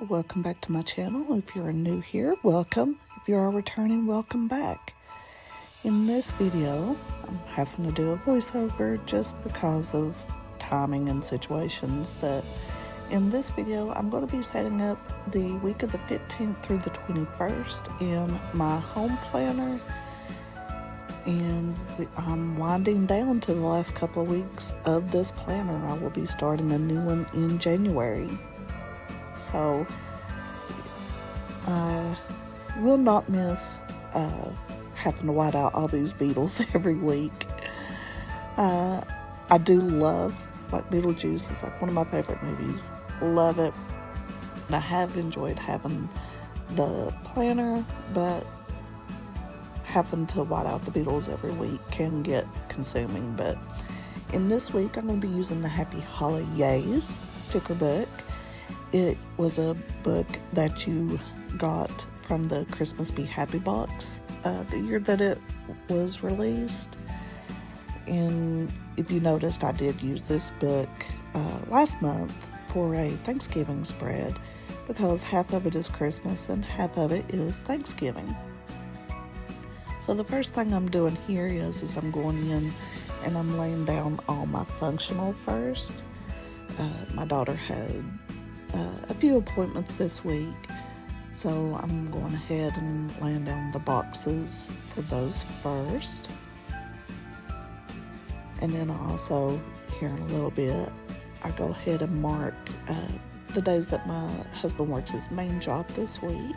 welcome back to my channel. If you're new here, welcome. If you are returning, welcome back. In this video, I'm having to do a voiceover just because of timing and situations, but in this video, I'm going to be setting up the week of the 15th through the 21st in my home planner, and I'm winding down to the last couple of weeks of this planner. I will be starting a new one in January. So I will not miss having to white out all these beetles every week. I do love, like, Beetlejuice is like one of my favorite movies. Love it. And I have enjoyed having the planner, but having to white out the beetles every week can get consuming. But in this week, I'm going to be using the Happy Holidays sticker book. It was a book that you got from the Christmas Be Happy box the year that it was released. And if you noticed, I did use this book last month for a Thanksgiving spread because half of it is Christmas and half of it is Thanksgiving. So the first thing I'm doing here is I'm going in and I'm laying down all my functional first. My daughter had a few appointments this week, so I'm going ahead and laying down the boxes for those first. And then also, here in a little bit, I go ahead and mark the days that my husband works his main job this week.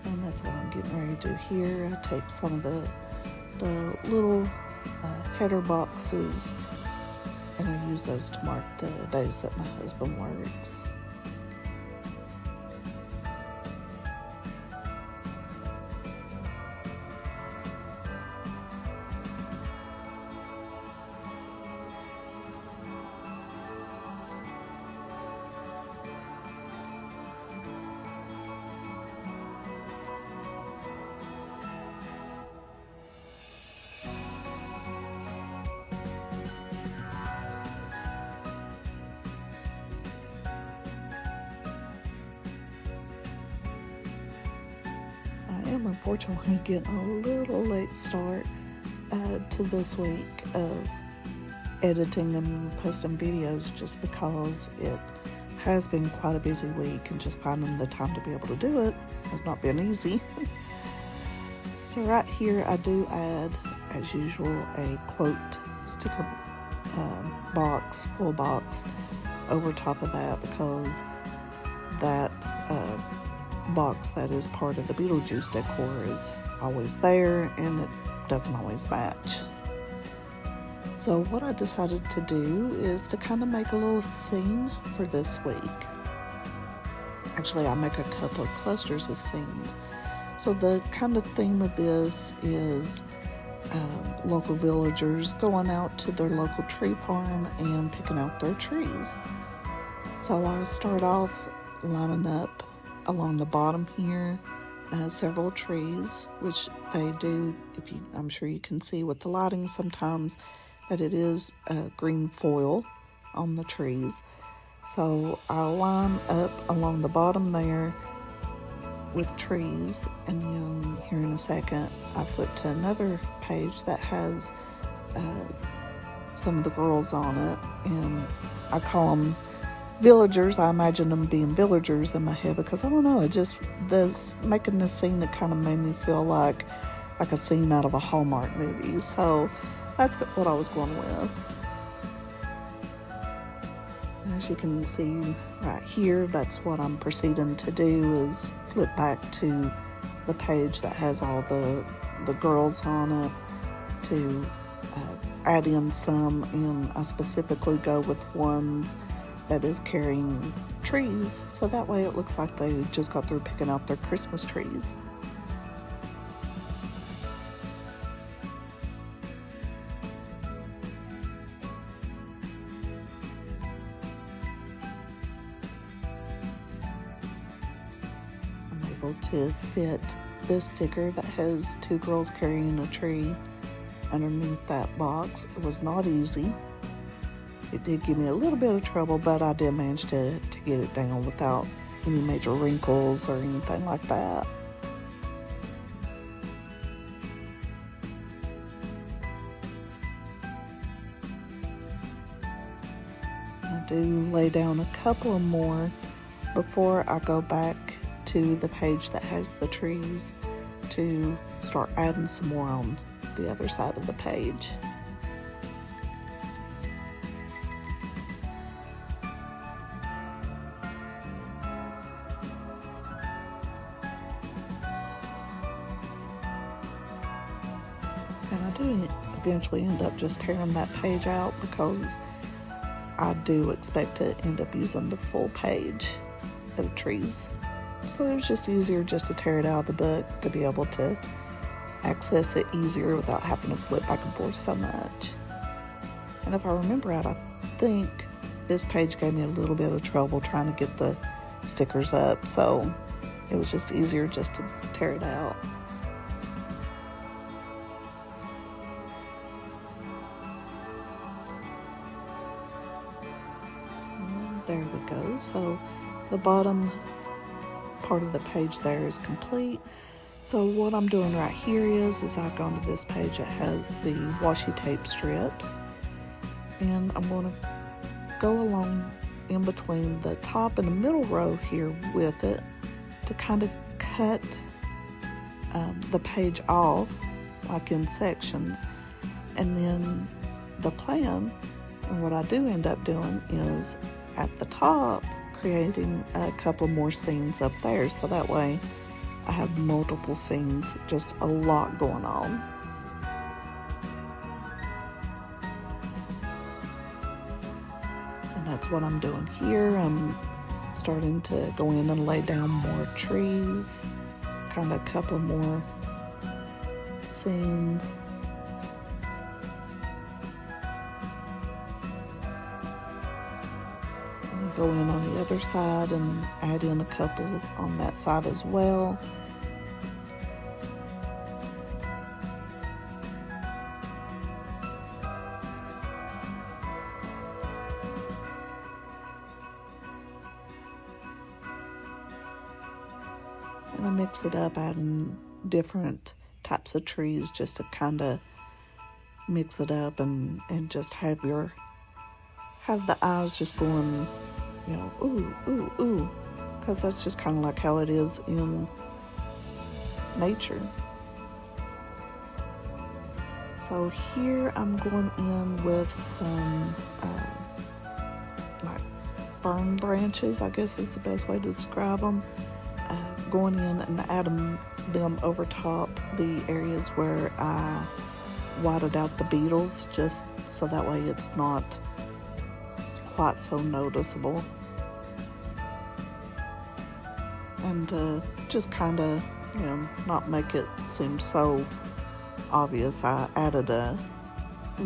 And that's what I'm getting ready to do here. I take some of the little header boxes and I use those to mark the days that my husband works. I'm unfortunately getting a little late start to this week of editing and posting videos just because it has been quite a busy week and just finding the time to be able to do it has not been easy. So right here I do add, as usual, a quote sticker box, full box over top of that because that box that is part of the Beetlejuice decor is always there and it doesn't always match. So what I decided to do is to kind of make a little scene for this week. Actually, I make a couple of clusters of scenes. So the kind of theme of this is local villagers going out to their local tree farm and picking out their trees. So I start off lining up along the bottom here several trees, which they do, I'm sure you can see with the lighting sometimes that it is green foil on the trees. So I line up along the bottom there with trees, and then here in a second I flip to another page that has some of the girls on it, and I call them villagers. I imagine them being villagers in my head because I don't know, it just, making this scene, that kind of made me feel like a scene out of a Hallmark movie. So that's what I was going with. As you can see right here, that's what I'm proceeding to do, is flip back to the page that has all the girls on it to add in some, and I specifically go with ones that is carrying trees, so that way it looks like they just got through picking out their Christmas trees. able to fit this sticker that has two girls carrying a tree underneath that box. It was not easy. It did give me a little bit of trouble, but I did manage to get it down without any major wrinkles or anything like that. I do lay down a couple more before I go back to the page that has the trees to start adding some more on the other side of the page. And I do eventually end up just tearing that page out because I do expect to end up using the full page of trees. So it was just easier just to tear it out of the book to be able to access it easier without having to flip back and forth so much. And if I remember right, I think this page gave me a little bit of trouble trying to get the stickers up, so it was just easier just to tear it out. There we go. So the bottom part of the page there is complete. So what I'm doing right here is I've gone to this page that has the washi tape strips, and I'm going to go along in between the top and the middle row here with it to kind of cut the page off like in sections. And then the plan, and what I do end up doing, is at the top creating a couple more scenes up there, so that way I have multiple scenes, just a lot going on. And that's what I'm doing here. I'm starting to go in and lay down more trees, kind of a couple more scenes. Go in on the other side and add in a couple on that side as well. And I mix it up, adding different types of trees just to kind of mix it up and just have the eyes just going, you know, ooh, ooh, ooh, because that's just kind of like how it is in nature. So here I'm going in with some like fern branches, I guess is the best way to describe them. Going in and adding them over top the areas where I whited out the beetles, just so that way it's not quite so noticeable. And just kind of, you know, not make it seem so obvious, I added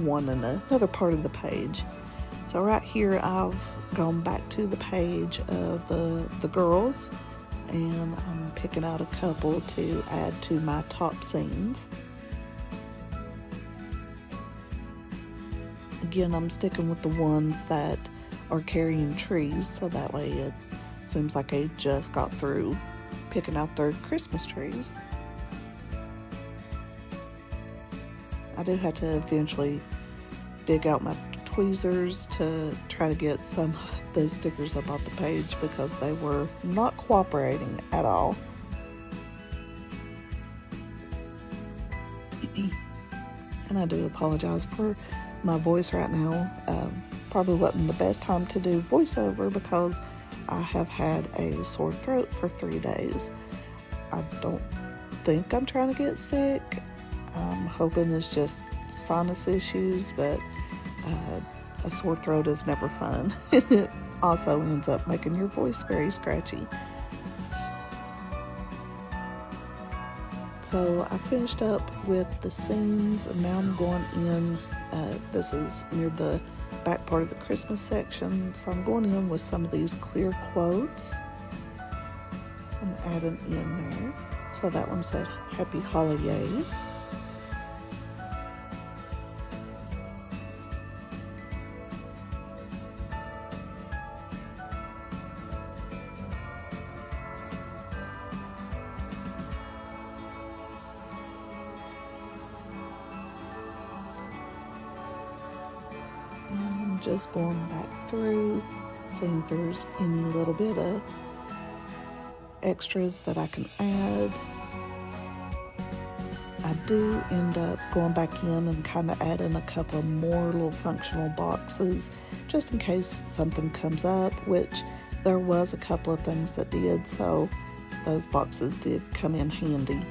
one in another part of the page. So right here I've gone back to the page of the girls, and I'm picking out a couple to add to my top scenes. Again, I'm sticking with the ones that are carrying trees, so that way it seems like I just got through picking out their Christmas trees. I did have to eventually dig out my tweezers to try to get some of the stickers up off the page because they were not cooperating at all. And I do apologize for my voice right now. Probably wasn't the best time to do voiceover because I have had a sore throat for 3 days. I don't think I'm trying to get sick. I'm hoping it's just sinus issues, but a sore throat is never fun. It also ends up making your voice very scratchy. So I finished up with the scenes, and now I'm going in. This is near the back part of the Christmas section, so I'm going in with some of these clear quotes and add an in there. So that one said Happy Holidays. And I'm just going back through, seeing if there's any little bit of extras that I can add. I do end up going back in and kind of adding a couple more little functional boxes just in case something comes up, which there was a couple of things that did, so those boxes did come in handy.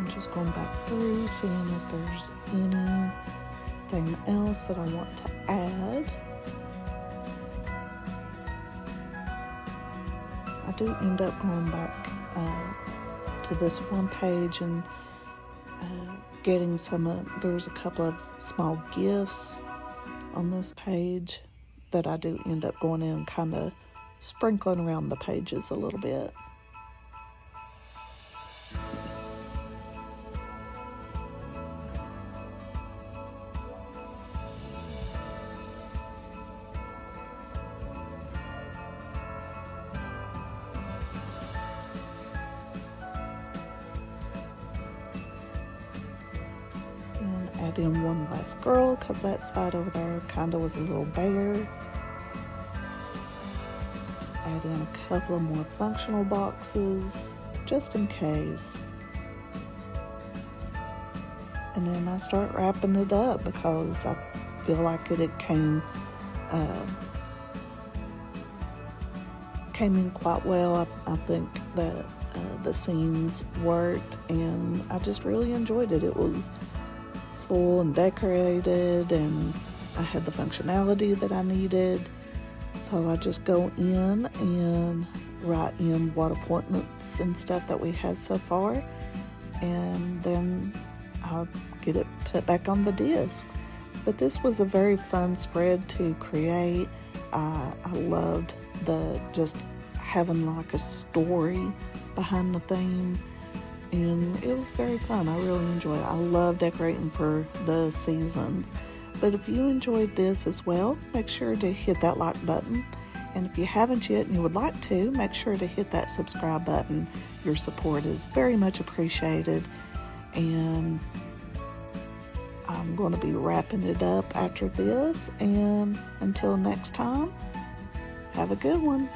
Just going back through, seeing if there's anything else that I want to add. I do end up going back to this one page and getting there's a couple of small gifts on this page that I do end up going in and kind of sprinkling around the pages a little bit. Add in one last girl because that side over there kind of was a little bare. Add in a couple of more functional boxes just in case. And then I start wrapping it up because I feel like it came in quite well. I think that the scenes worked and I just really enjoyed it. It was full and decorated and I had the functionality that I needed. So I just go in and write in what appointments and stuff that we had so far, and then I'll get it put back on the disc. But this was a very fun spread to create. I loved just having like a story behind the theme, and it was very fun. I really enjoyed it. I love decorating for the seasons. But if you enjoyed this as well, make sure to hit that like button. And if you haven't yet and you would like to, make sure to hit that subscribe button. Your support is very much appreciated. And I'm going to be wrapping it up after this. And until next time, have a good one.